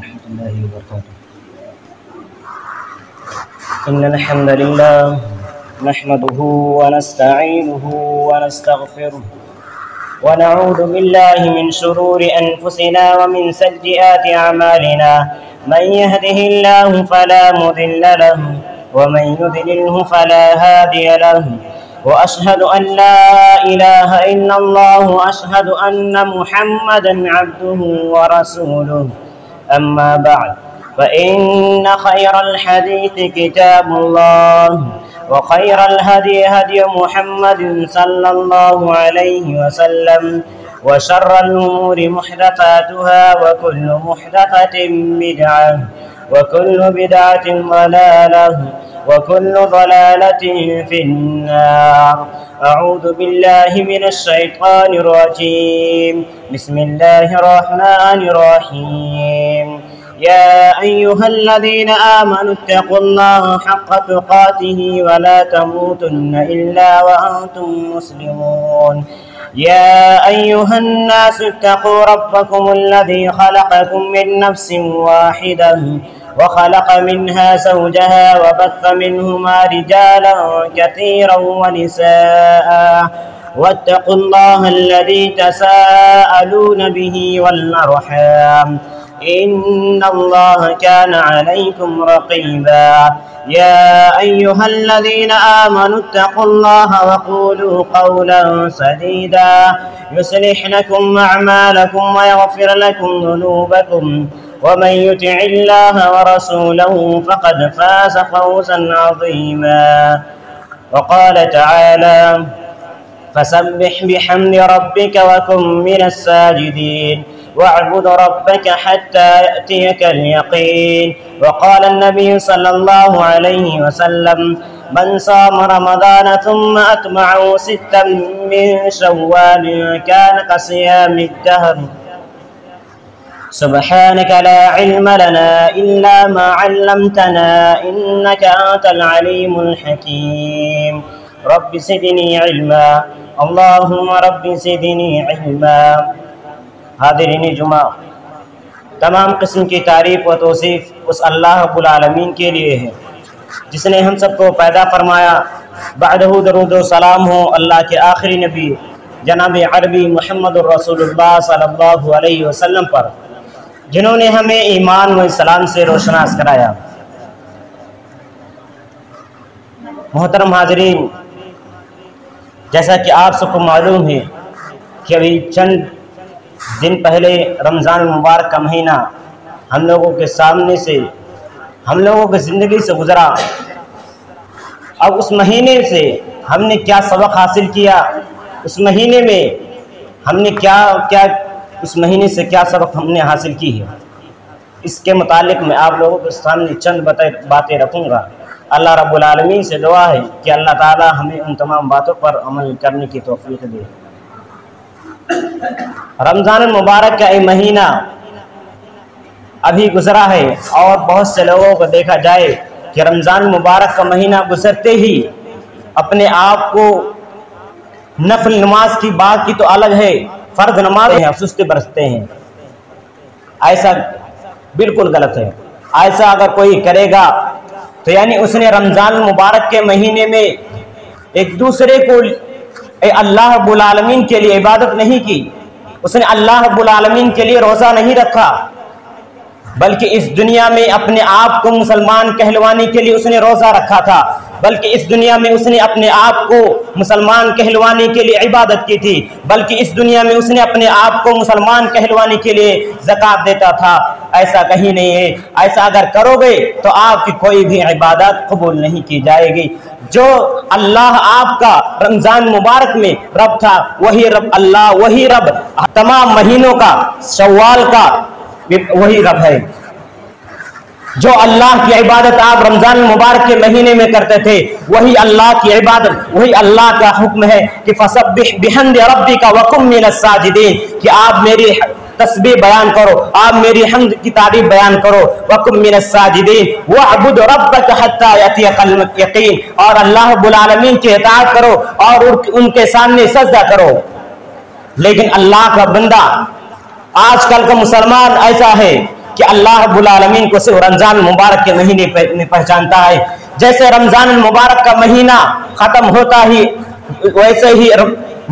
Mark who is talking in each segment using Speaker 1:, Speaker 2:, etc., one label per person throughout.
Speaker 1: ورحمة الله وبركاته. إن الحمد لله نحمده ونستعينه ونستغفره ونعوذ بالله من شرور أنفسنا ومن سيئات أعمالنا. من يهده الله فلا مضل له ومن يضلله فلا هادي له. وأشهد أن لا إله إلا الله وأشهد أن محمدا عبده ورسوله. أما بعد فإن خير الحديث كتاب الله وخير الهدي هدي محمد صلى الله عليه وسلم وشر الأمور محدثاتها وكل محدثة بدعة وكل بدعة ضلالة وكل ضلالة في النار. أعوذ بالله من الشيطان الرجيم. بسم الله الرحمن الرحيم. يا أيها الذين آمنوا اتقوا الله حق تقاته ولا تموتن إلا وأنتم مسلمون. يا أيها الناس اتقوا ربكم الذي خلقكم من نفس واحدة وخلق منها زوجها وبث منهما رجالا كثيرا ونساء واتقوا الله الذي تساءلون به والأرحام إن الله كان عليكم رقيبا. يا أيها الذين آمنوا اتقوا الله وقولوا قولا سديدا يصلح لكم أعمالكم ويغفر لكم ذنوبكم ومن يطع الله ورسوله فقد فاز فوزا عظيما. وقال تعالى فسبح بحمد ربك وكن من الساجدين واعبد ربك حتى يأتيك اليقين. وقال النبي صلى الله عليه وسلم من صام رمضان ثم أتبعه ستا من شوال كان كصيام الدهر. سبحانك لا علم لنا إلا ما علمتنا إنك أنت العليم الحكيم. رب زدني علما اللهم رب زدني علما. حاضرین جمعہ، تمام قسم کی تعریف و توصیف اس اللہ رب العالمین کے لیے ہے جس نے ہم سب کو پیدا فرمایا. بعدہ درود و سلام ہو اللہ کے آخری نبی جناب عربی محمد الرسول اللہ صلی اللہ علیہ وسلم پر، جنہوں نے ہمیں ایمان و اسلام سے روشناس کرایا. محترم حاضرین، جیسا کہ آپ سب کو معلوم ہے کہ ابھی چند دن پہلے رمضان المبارک کا مہینہ ہم لوگوں کے سامنے سے، ہم لوگوں کی زندگی سے گزرا. اب اس مہینے سے ہم نے کیا سبق حاصل کیا، اس مہینے میں ہم نے اس مہینے سے کیا سبق ہم نے حاصل کی ہے، اس کے متعلق میں آپ لوگوں کے سامنے چند باتیں رکھوں گا. اللہ رب العالمین سے دعا ہے کہ اللہ تعالی ہمیں ان تمام باتوں پر عمل کرنے کی توفیق دے. رمضان المبارک کا یہ مہینہ ابھی گزرا ہے، اور بہت سے لوگوں کو دیکھا جائے کہ رمضان المبارک کا مہینہ گزرتے ہی اپنے آپ کو نفل نماز کی بات کی تو الگ ہے، فرض نماز ہیں سستی برستے ہیں. ایسا بالکل غلط ہے. ایسا اگر کوئی کرے گا تو یعنی اس نے رمضان المبارک کے مہینے میں ایک دوسرے کو اللہ رب العالمین کے لیے عبادت نہیں کی، اس نے اللہ رب العالمین کے لیے روزہ نہیں رکھا، بلکہ اس دنیا میں اپنے آپ کو مسلمان کہلوانے کے لیے اس نے روزہ رکھا تھا، بلکہ اس دنیا میں اس نے اپنے آپ کو مسلمان کہلوانے کے لیے عبادت کی تھی، بلکہ اس دنیا میں اس نے اپنے آپ کو مسلمان کہلوانے کے لیے زکوٰۃ دیتا تھا. ایسا کہیں نہیں ہے. ایسا اگر کرو گے تو آپ کی کوئی بھی عبادت قبول نہیں کی جائے گی. جو اللہ آپ کا رمضان مبارک میں رب تھا وہی رب اللہ، وہی رب تمام مہینوں کا، شوال کا وہی رب ہے. جو اللہ کی عبادت آپ رمضان المبارک کے مہینے میں کرتے تھے وہی اللہ کی عبادت، وہی اللہ کا حکم ہے کہ فسبح بحمد ربک وکن من الساجدین، کہ آپ میری تسبیح بیان کرو، آپ میری حمد کی تعریف بیان کرو. وکن من الساجدین واعبد ربک حتی یأتیک الیقین، اور اللہ رب العالمین کی اطاعت کرو اور ان کے سامنے سجدہ کرو. لیکن اللہ کا بندہ آج کل کا مسلمان ایسا ہے کہ اللہ رب العالمین کو صرف رمضان المبارک کے مہینے میں پہچانتا ہے۔ جیسے رمضان المبارک کا مہینہ ختم ہوتا ہی ویسے ہی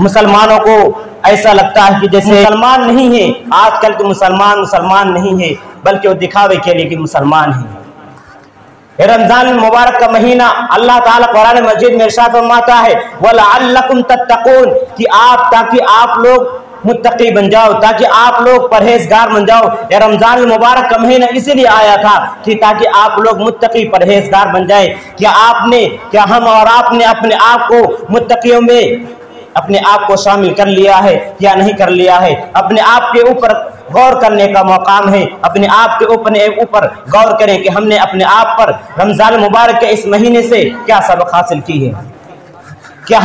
Speaker 1: مسلمانوں کو ایسا لگتا ہے کہ جیسے مسلمان نہیں ہے۔ آج کل کے مسلمان نہیں ہے، بلکہ وہ دکھاوے کے لیے کہ مسلمان ہیں۔ رمضان المبارک کا مہینہ اللہ تعالیٰ قرآن مجید میں ارشاد فرماتا ہے وَلَعَلَّكُمْ تَتَّقُونَ کہ تاکہ آپ لوگ متقی بن جاؤ، تاکہ آپ لوگ پرہیزگار بن جاؤ۔ یہ رمضان المبارک کا مہینہ اسی لیے آیا تھا کہ تاکہ آپ لوگ متقی پرہیزگار بن جائے۔ کیا ہم اور آپ نے اپنے آپ کو متقیوں میں اپنے آپ کو شامل کر لیا ہے یا نہیں کر لیا ہے؟ اپنے آپ کے اوپر غور کرنے کا مقام ہے۔ اپنے آپ کے اوپر غور کریں کہ ہم نے اپنے آپ پر رمضان المبارک کے اس مہینے سے کیا سبق حاصل کی ہے۔ کیا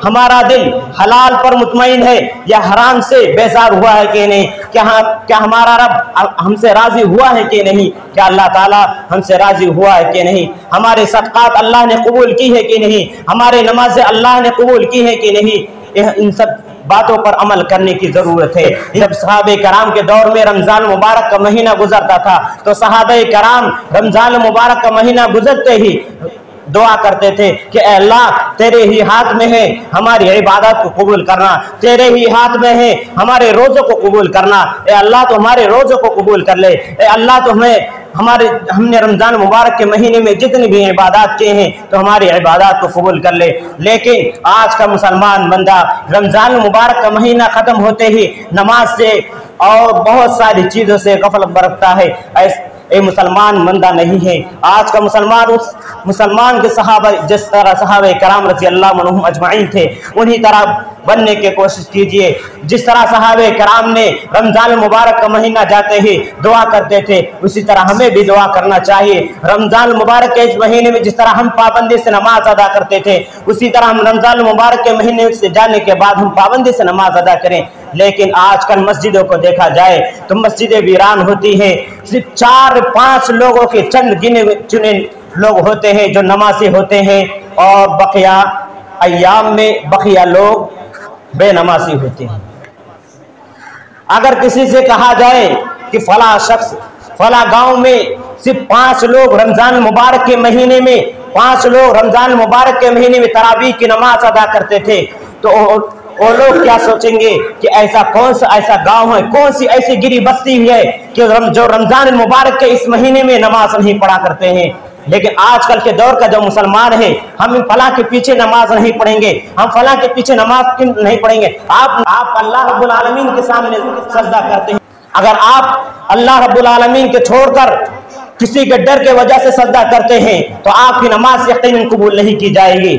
Speaker 1: ہمارا دل حلال پر مطمئن ہے یا حرام سے بیزار ہوا ہے کہ نہیں؟ کیا ہمارا رب ہم سے راضی ہوا ہے کہ نہیں؟ کیا اللہ تعالیٰ ہم سے راضی ہوا ہے کہ نہیں؟ ہمارے صدقات اللہ نے قبول کی ہے کہ نہیں؟ ہمارے نمازیں اللہ نے قبول کی ہے کہ نہیں؟ ان سب باتوں پر عمل کرنے کی ضرورت ہے۔ جب صحابہ کرام کے دور میں رمضان مبارک کا مہینہ گزرتا تھا تو صحابہ کرام رمضان مبارک کا مہینہ گزرتے ہی دعا کرتے تھے کہ اے اللہ تیرے ہی ہاتھ میں ہے ہماری عبادت کو قبول کرنا، تیرے ہی ہاتھ میں ہے ہمارے روزوں کو قبول کرنا۔ اے اللہ تو ہمارے روزوں کو قبول کر لے، اے اللہ تو ہم نے رمضان مبارک کے مہینے میں جتنی بھی عبادات کیے ہیں تو ہماری عبادات کو قبول کر لے۔ لیکن آج کا مسلمان بندہ رمضان مبارک کا مہینہ ختم ہوتے ہی نماز سے اور بہت ساری چیزوں سے غفلت برتتا ہے۔ اے مسلمان بندہ نہیں ہے۔ آج کا مسلمان اس مسلمان کے صحابہ جس طرح صحابہ کرام رضی اللہ عنہم اجمعین تھے انہی طرح بننے کی کوشش کیجئے۔ جس طرح صحابہ کرام نے رمضان مبارک کا مہینہ جاتے ہی دعا کرتے تھے اسی طرح ہمیں بھی دعا کرنا چاہیے۔ رمضان مبارک کے اس مہینے میں جس طرح ہم پابندی سے نماز ادا کرتے تھے اسی طرح ہم رمضان مبارک کے مہینے سے جانے کے بعد ہم پابندی سے نماز ادا کریں۔ لیکن آج کل مسجدوں کو دیکھا جائے تو مسجدیں ویران ہوتی ہیں، صرف 4-5 لوگوں کے چند گنے چنے لوگ ہوتے ہیں جو نمازی ہوتے ہیں اور بقیہ ایام میں بقیہ لوگ بے نمازی ہوتے ہیں۔ اگر کسی سے کہا جائے کہ فلاں شخص فلاں گاؤں میں صرف 5 لوگ رمضان مبارک کے مہینے میں 5 لوگ رمضان مبارک کے مہینے میں تراویح کی نماز ادا کرتے تھے تو وہ لوگ کیا سوچیں گے کہ کون سا ایسا گاؤں ہے، کون سی ایسی گری بستی ہے کہ جو رمضان مبارک کے اس مہینے میں نماز نہیں پڑھا کرتے ہیں۔ لیکن آج کل کے دور کا جو مسلمان ہے ہم فلاں کے پیچھے نماز نہیں پڑھیں گے، ہم فلاں کے پیچھے نماز نہیں پڑھیں گے۔ آپ اللہ رب العالمین کے سامنے سجدہ کرتے ہیں، اگر آپ اللہ رب العالمین کے چھوڑ کر کسی کے ڈر کے وجہ سے سجدہ کرتے ہیں تو آپ کی نماز یقیناً قبول نہیں کی جائے گی۔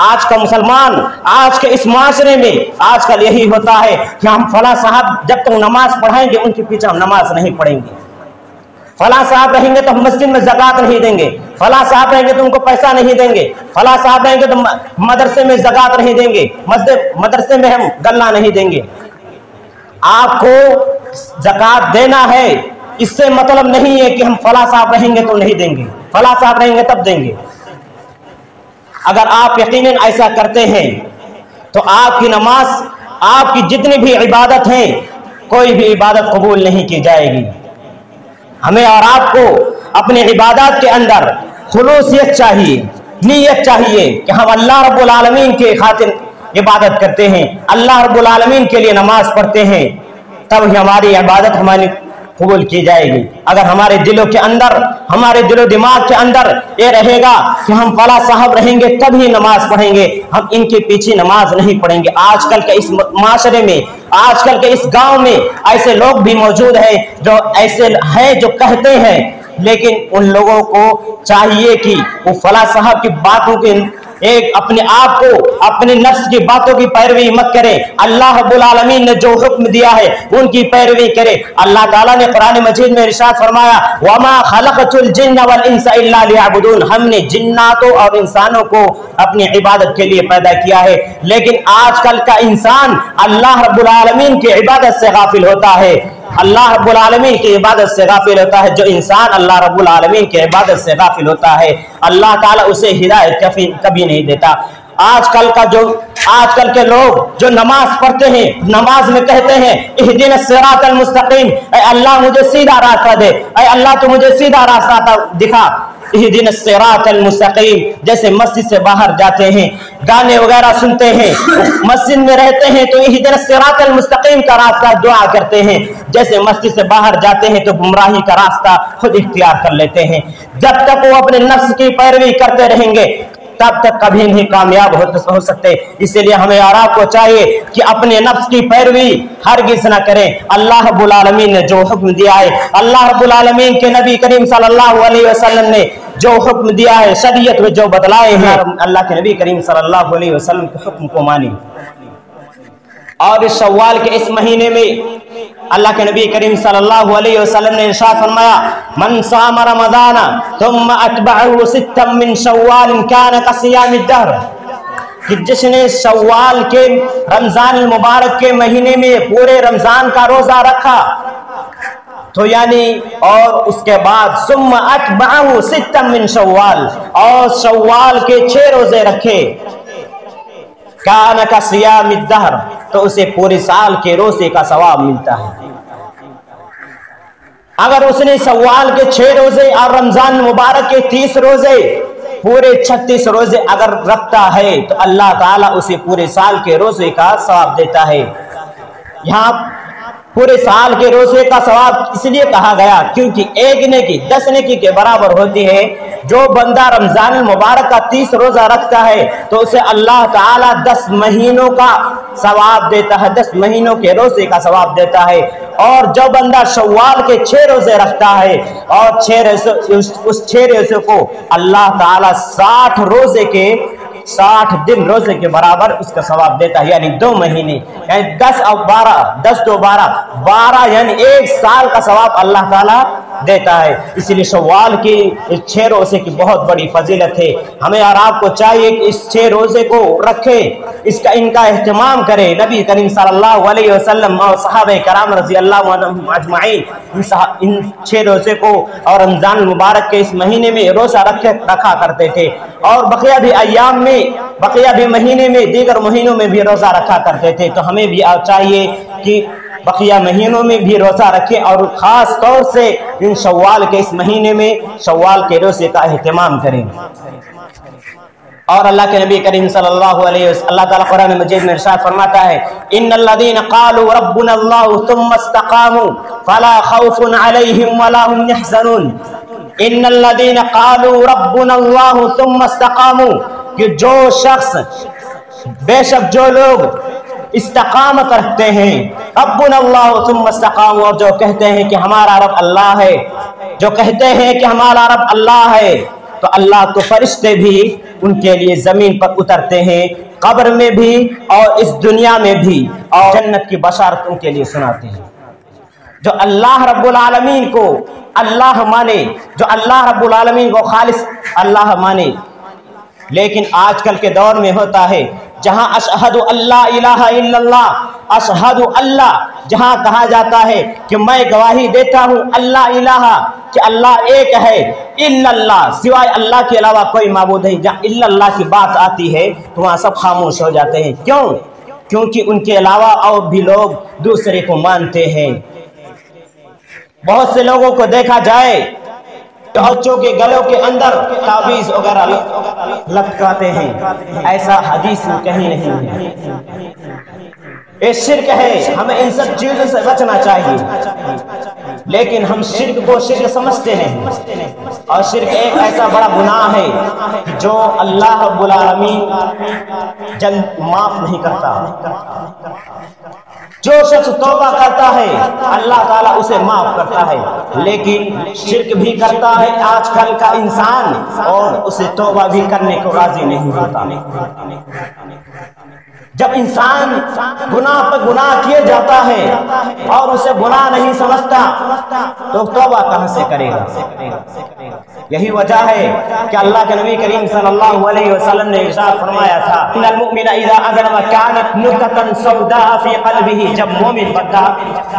Speaker 1: آج کا مسلمان آج کے اس معاشرے میں آج کل یہی ہوتا ہے کہ ہم فلاں صاحب جب تک نماز پڑھائیں گے ان کے پیچھے ہم نماز نہیں پڑھیں گے، فلاں صاحب رہیں گے تو ہم مسجد میں زکوٰۃ نہیں دیں گے، فلاں صاحب رہیں گے تو ان کو پیسہ نہیں دیں گے، فلاں صاحب رہیں گے تو مدرسے میں زکوٰۃ نہیں دیں گے، مدرسے میں ہم غلہ نہیں دیں گے۔ آپ کو زکوٰۃ دینا ہے اس سے مطلب نہیں ہے کہ ہم فلاں صاحب رہیں گے تو نہیں دیں گے، فلاں صاحب رہیں گے تب دیں گے۔ اگر آپ یقیناً ایسا کرتے ہیں تو آپ کی نماز آپ کی جتنی بھی عبادت ہیں کوئی بھی عبادت قبول نہیں کی جائے گی۔ ہمیں اور آپ کو اپنی عبادات کے اندر خلوصیت چاہیے، نیت چاہیے کہ ہم اللہ رب العالمین کے خاطر عبادت کرتے ہیں، اللہ رب العالمین کے لیے نماز پڑھتے ہیں، تب ہی ہماری عبادت ہماری قبول کی جائے گی۔ اگر ہمارے دلوں کے اندر ہمارے دل و دماغ کے اندر یہ رہے گا کہ ہم فلاں صاحب رہیں گے تب ہی نماز پڑھیں گے، ہم ان کے پیچھے نماز نہیں پڑھیں گے۔ آج کل کے اس معاشرے میں آج کل کے اس گاؤں میں ایسے لوگ بھی موجود ہیں جو ایسے ہیں جو کہتے ہیں، لیکن ان لوگوں کو چاہیے کہ وہ فلاں صاحب کی باتوں کے اپنے آپ کو اپنے نفس کی باتوں کی پیروی مت کرے، اللہ رب العالمین نے جو حکم دیا ہے ان کی پیروی کرے۔ اللہ تعالیٰ نے قرآن مجید میں ارشاد فرمایا وَمَا خَلَقْتُ الْجِنَّ وَالْإِنسَ إِلَّا لِيَعْبُدُونَ، ہم نے جناتوں اور انسانوں کو اپنی عبادت کے لیے پیدا کیا ہے۔ لیکن آج کل کا انسان اللہ رب العالمین کی عبادت سے غافل ہوتا ہے، اللہ رب العالمین کی عبادت سے غافل ہوتا ہے۔ جو انسان اللہ رب العالمین کی عبادت سے غافل ہوتا ہے اللہ تعالیٰ اسے ہدایت کبھی نہیں دیتا۔ آج کل کے لوگ جو نماز پڑھتے ہیں، نماز میں کہتے ہیں اہدنا الصراط المستقیم، اے اللہ مجھے سیدھا راستہ دے، اے اللہ تو مجھے سیدھا راستہ دکھا، اہدنا الصراط المستقیم۔ جیسے مسجد سے باہر جاتے ہیں، گانے وغیرہ سنتے ہیں، مسجد میں رہتے ہیں تو اہدنا الصراط المستقیم کا راستہ دعا کرتے ہیں، جیسے مسجد سے باہر جاتے ہیں تو گمراہی کا راستہ خود اختیار کر لیتے ہیں۔ جب تک وہ اپنے نفس کی پیروی کرتے رہیں گے تب تک کبھی نہیں کامیاب ہو سکتے۔ اسی لیے ہمیں اور آپ کو چاہیے کہ اپنے نفس کی پیروی ہرگز نہ کریں۔ اللہ رب العالمین نے جو حکم دیا ہے، اللہ رب العالمین کے نبی کریم صلی اللہ علیہ وسلم نے جو حکم دیا ہے، شریعت میں جو بدلائے ہیں، اللہ کے نبی کریم صلی اللہ علیہ وسلم کے حکم کو مانی۔ اور اس شوال کے اس مہینے میں اللہ کے نبی کریم صلی اللہ علیہ وسلم نے ارشاد فرمایا، من صام رمضان ثم اتبعه ستا من شوال كان كصيام الدهر، کہ جس نے شوال کے رمضان المبارک کے مہینے میں پورے رمضان کا روزہ رکھا تو یعنی اور اس کے بعد ثم اتبعه ستا من شوال، اور شوال کے 6 روزے رکھے، كان كصيام الدهر، تو اسے پورے سال کے روزے کا ثواب ملتا ہے۔ اگر اس نے شوال کے 6 روزے اور رمضان مبارک کے 30 روزے، پورے 36 روزے اگر رکھتا ہے تو اللہ تعالیٰ اسے پورے سال کے روزے کا ثواب دیتا ہے۔ یہاں پورے سال کے روزے کا ثواب اس لیے کہا گیا کیونکہ ایک نیکی 10 نیکی کے برابر ہوتی ہے۔ جو بندہ رمضان المبارک کا 30 روزہ رکھتا ہے تو اسے اللہ تعالیٰ 10 مہینوں کا ثواب دیتا ہے، 10 مہینوں کے روزے کا ثواب دیتا ہے۔ اور جو بندہ شوال کے 6 روزے رکھتا ہے اور اس 6 روزے کو اللہ تعالیٰ 60 دن روزے کے برابر اس کا ثواب دیتا ہے، یعنی 2 مہینے، یعنی 10 اور 12، 10 تو 12 یعنی 1 سال کا ثواب اللہ تعالیٰ دیتا ہے۔ اس لیے شوال کی 6 روزے کی بہت بڑی فضیلت ہے۔ ہمیں اور آپ کو چاہیے کہ اس 6 روزے کو رکھیں، ان کا اہتمام کریں۔ نبی کریم صلی اللہ علیہ وسلم اور صحابہ کرام رضی اللہ عنہم اجمعین ان 6 روزے کو اور رمضان المبارک کے اس مہینے میں روزہ رکھا کرتے تھے، اور بقیہ بھی ایام میں، بقیہ بھی مہینے میں، دیگر مہینوں میں بھی روزہ رکھا کرتے تھے۔ تو ہمیں بھی چاہیے کہ بقیہ مہینوں میں بھی روزہ رکھیں، اور خاص طور سے ان شوال کے اس مہینے میں شوال کے روزے کا اہتمام کریں۔ اور اللہ کے نبی کریم صلی اللہ علیہ وسلم، اللہ تعالیٰ قرآن مجید میں ارشاد فرماتا ہے، ان الذين قالوا ربنا الله ثم استقاموا فلا خوف عليهم ولا هم يحزنون، ان الذين قالوا ربنا الله ثم استقاموا، کہ جو شخص، بے شک جو لوگ استقامت رکھتے ہیں، ربنا اللہ ثم استقاموا، اور جو کہتے ہیں کہ ہمارا رب اللہ ہے، جو کہتے ہیں کہ ہمارا رب اللہ ہے، تو اللہ تو فرشتے بھی ان کے لیے زمین پر اترتے ہیں، قبر میں بھی اور اس دنیا میں بھی، اور جنت کی بشارت ان کے لیے سناتے ہیں۔ جو اللہ رب العالمین کو اللہ مانے، جو اللہ رب العالمین کو خالص اللہ مانے، لیکن آج کل کے دور میں ہوتا ہے جہاں اشہد اللہ الہ الا اللہ، اشہد اللہ، جہاں کہا جاتا ہے کہ میں گواہی دیتا ہوں اللہ الہ، کہ اللہ ایک ہے، الا اللہ، سوائے اللہ کے علاوہ کوئی معبود نہیں، جہاں الا اللہ کی بات آتی ہے تو وہاں سب خاموش ہو جاتے ہیں۔ کیوں؟ کیونکہ ان کے علاوہ اور بھی لوگ دوسرے کو مانتے ہیں۔ بہت سے لوگوں کو دیکھا جائے بچوں کے گلوں کے اندر تعویذ وغیرہ لٹکاتے ہیں، ایسا حدیث میں کہیں نہیں ہے۔ یہ شرک ہے، ہمیں ان سب چیزوں سے بچنا چاہیے، لیکن ہم شرک کو شرک سمجھتے ہیں، اور شرک ایک ایسا بڑا گناہ ہے جو اللہ رب العالمین جلد معاف نہیں کرتا۔ جو شخص توبہ کرتا ہے اللہ تعالیٰ اسے معاف کرتا ہے، لیکن شرک بھی کرتا ہے آج کل کا انسان، اور اسے توبہ بھی کرنے کو راضی نہیں ہوتا۔ جب انسان گناہ پر گناہ کیے جاتا ہے اور اسے گناہ نہیں سمجھتا تو توبہ کہاں سے کرے گا؟ یہی وجہ ہے کہ اللہ کے نبی کریم صلی اللہ علیہ وسلم نے ارشاد فرمایا تھا ان المؤمن اذا اذنب كانت نقطة سوداء في قلبه،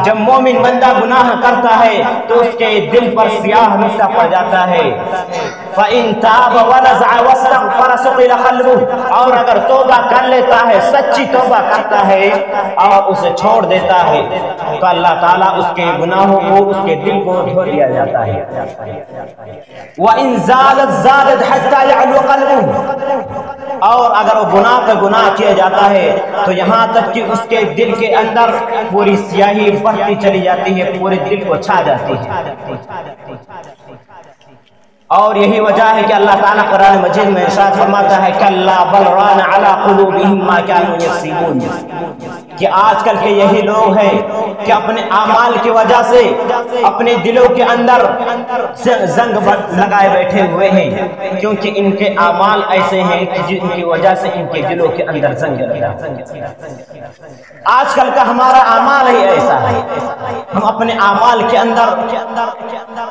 Speaker 1: جب مومن بندہ گناہ کرتا ہے تو اس کے دل پر سیاہ نقطہ پڑ جاتا ہے۔ فَإِن تَابَ وَنَزَعَ وَاسْتَغْفَرَ سُقِلَ قَلْبُهُ، اور اگر توبہ کر لیتا ہے، سچی توبہ کرتا ہے اور اسے چھوڑ دیتا ہے تو اللہ تعالیٰ اس کے گناہوں کو، اس کے دل کو دھو دیا جاتا ہے۔ وَإِن زَادَتْ زَادَتْ حَتَّى يَعْلُوَ قَلْبُهُ، اور اگر وہ گناہ پہ گناہ کیا جاتا ہے تو یہاں تک کہ اس کے دل کے اندر پوری سیاہی بڑھتی چلی جاتی ہے، پورے دل کو چھا جاتی ہے۔ اور یہی وجہ ہے کہ اللہ تعالیٰ قرآن مجید میں ارشاد فرماتا ہے کَلَّا بَلْ رَانَ عَلَىٰ قُلُوبِهِمْ مَا كَانُوا يَكْسِبُونَ، کہ آج کل کے یہی لوگ ہیں کہ اپنے اعمال کی وجہ سے اپنے دلوں کے اندر زنگ لگائے بیٹھے ہوئے ہیں، کیونکہ ان کے اعمال ایسے ہیں کہ جن کی وجہ سے ان کے دلوں کے اندر زنگ لگا۔ آج کل کا ہمارا اعمال ہی ایسا ہے، ہم اپنے اعمال کے اندر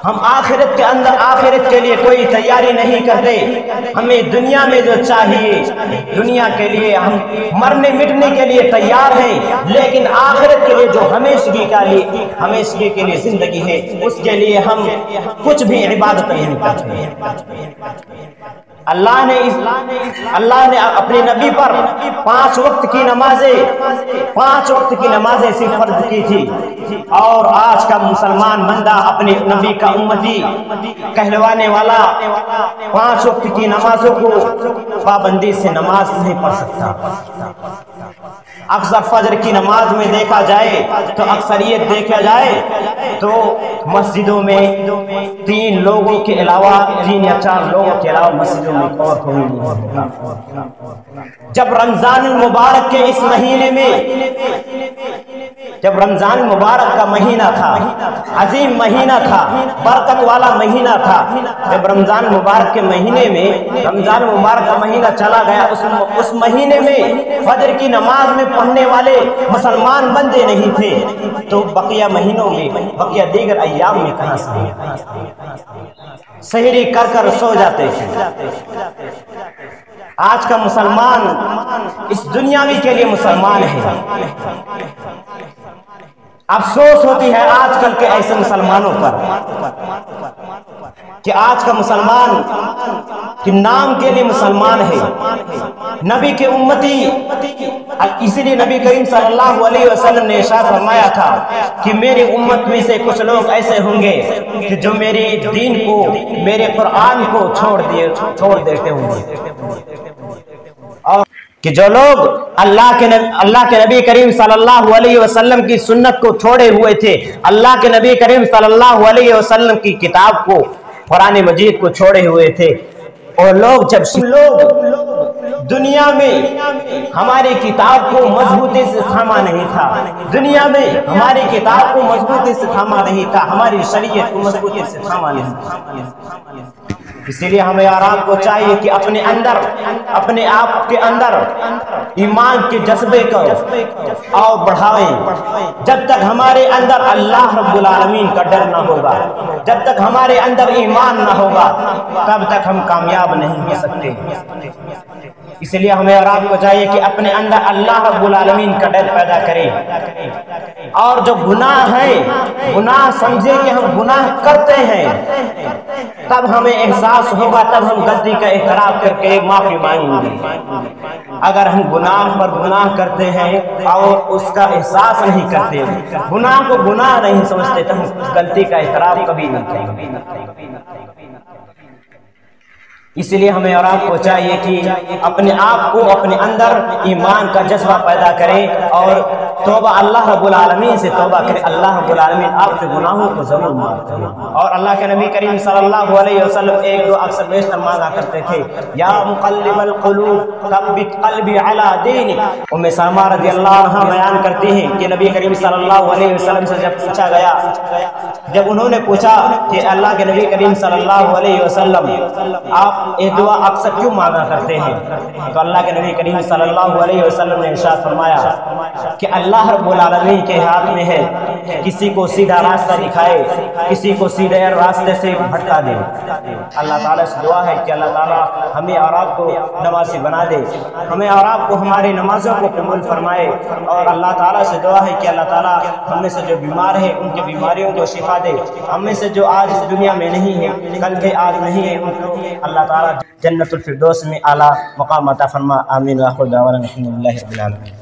Speaker 1: ہم آخرت کے اندر آخرت کے لیے کوئی تیاری نہیں کرتے۔ ہمیں دنیا میں جو چاہیے، دنیا کے لیے ہم مرنے مٹنے کے لیے تیار ہیں، لیکن آخرت کے لیے جو ہمیشگی کے لیے زندگی ہے، اس کے لیے ہم کچھ بھی عبادت نہیں کرتے۔ اللہ نے اپنے نبی پر 5 وقت کی نمازیں صرف فرض کی تھی، اور آج کا مسلمان بندہ اپنے نبی کا امتی کہلوانے والا 5 وقت کی نمازوں کو پابندی سے نماز نہیں پڑھ سکتا۔ اکثر فجر کی نماز میں دیکھا جائے تو اکثریت دیکھا جائے تو مسجدوں میں 3 لوگوں کے علاوہ 3 یا 4 لوگوں کے علاوہ مسجدوں میں اور کوئی نہیں ہوتا۔ جب رمضان المبارک کے اس مہینے میں، جب رمضان المبارک کا مہینہ تھا، عظیم مہینہ تھا، برکت والا مہینہ تھا، جب رمضان المبارک کے مہینے میں رمضان المبارک کا مہینہ چلا گیا، اس مہینے میں فجر کی نماز میں پڑھنے والے مسلمان بندے نہیں تھے تو بقیہ مہینوں میں، بقیہ دیگر ایام میں کہاں سے سحری کر سو جاتے تھے۔ آج کا مسلمان اس دنیاوی کے لیے مسلمان ہے۔ افسوس ہوتی ہے آج کل کے ایسے مسلمانوں پر کہ آج کا مسلمان کہ نام کے لیے مسلمان ہے، نبی کے امتی، اسی لیے نبی کریم صلی اللہ علیہ وسلم نے ارشاد فرمایا تھا کہ میری امت میں سے کچھ لوگ ایسے ہوں گے کہ جو میرے دین کو، میرے قرآن کو چھوڑ دیتے ہوں گے، اور کہ جو لوگ اللہ کے نبی کریم صلی اللہ علیہ وسلم کی سنت کو چھوڑے ہوئے تھے، اللہ کے نبی کریم صلی اللہ علیہ وسلم کی کتاب کو، قرآن مجید کو چھوڑے ہوئے تھے، اور لوگ جب دنیا میں ہماری کتاب کو مضبوطی سے تھاما نہیں تھا، دنیا میں ہماری کتاب کو مضبوطی سے تھاما نہیں تھا، ہماری شریعت کو مضبوطی سے تھاما نہیں تھا، اسی لیے ہمیں آرام کو چاہیے کہ اپنے آپ کے اندر ایمان کے جذبے کو اور بڑھائیں۔ جب تک ہمارے اندر اللہ رب العالمین کا ڈر نہ ہوگا، جب تک ہمارے اندر ایمان نہ ہوگا، تب تک ہم کامیاب نہیں ہو سکتے۔ اس لیے ہمیں آرام کو چاہیے کہ اپنے اندر اللہ رب العالمین کا ڈر پیدا کریں، اور جو گناہ ہے، گناہ سمجھے کہ ہم گناہ کرتے ہیں، تب ہمیں احساس ہوگا، تب ہم غلطی کا اعتراف کر کے معافی مانگیں گے۔ اگر ہم گناہ پر گناہ کرتے ہیں اور اس کا احساس نہیں کرتے، گناہ کو گناہ نہیں سمجھتے، تو ہم اس غلطی کا اعتراف کبھی نہیں کریں گے۔ اس لیے ہمیں اور آپ کو چاہیے کہ اپنے آپ کو، اپنے اندر ایمان کا جذبہ پیدا کریں اور توبہ اللہ رب العالمین سے توبہ کریں۔ اللہ رب العالمین آپ کے گناہوں کو ضرور معاف کرے۔ اور اللہ کے نبی کریم صلی اللہ علیہ وسلم ایک دو اکثر بیشتر مانگا کرتے تھے، یا مقلب القلوب ثبت قلبی علی دینک۔ ام سلمہ رضی اللہ عنہا بیان کرتی ہیں کہ نبی کریم صلی اللہ علیہ وسلم سے جب پوچھا گیا، جب انہوں نے پوچھا کہ اللہ کے نبی کریم صلی اللہ علیہ وسلم آپ یہ دعا اکثر کیوں مانگا کرتے ہیں؟ تو اللہ کے نبی کریم صلی اللہ علیہ وسلم نے ارشاد فرمایا کہ اللہ رب العالمین کے ہاتھ میں ہے کسی کو سیدھا راستہ دکھائے، کسی کو سیدھے راستے سے بھٹکا دے۔ اللہ تعالیٰ سے دعا ہے کہ اللہ تعالیٰ ہمیں اور آپ کو نمازی بنا دے، ہمیں اور آپ کو ہماری نمازوں کو قبول فرمائے، اور اللہ تعالیٰ سے دعا ہے کہ اللہ تعالیٰ ہم میں سے جو بیمار ہے ان کی بیماریوں کو شفا دے، ہم میں سے جو آج اس دنیا میں نہیں ہے، کل کے آج نہیں ہے، ان کو اللہ تعالیٰ جنت الفردوس میں اعلیٰ مقام عطا فرما۔ آمین وآخر دعوانا الحمدللہ رب العالمین۔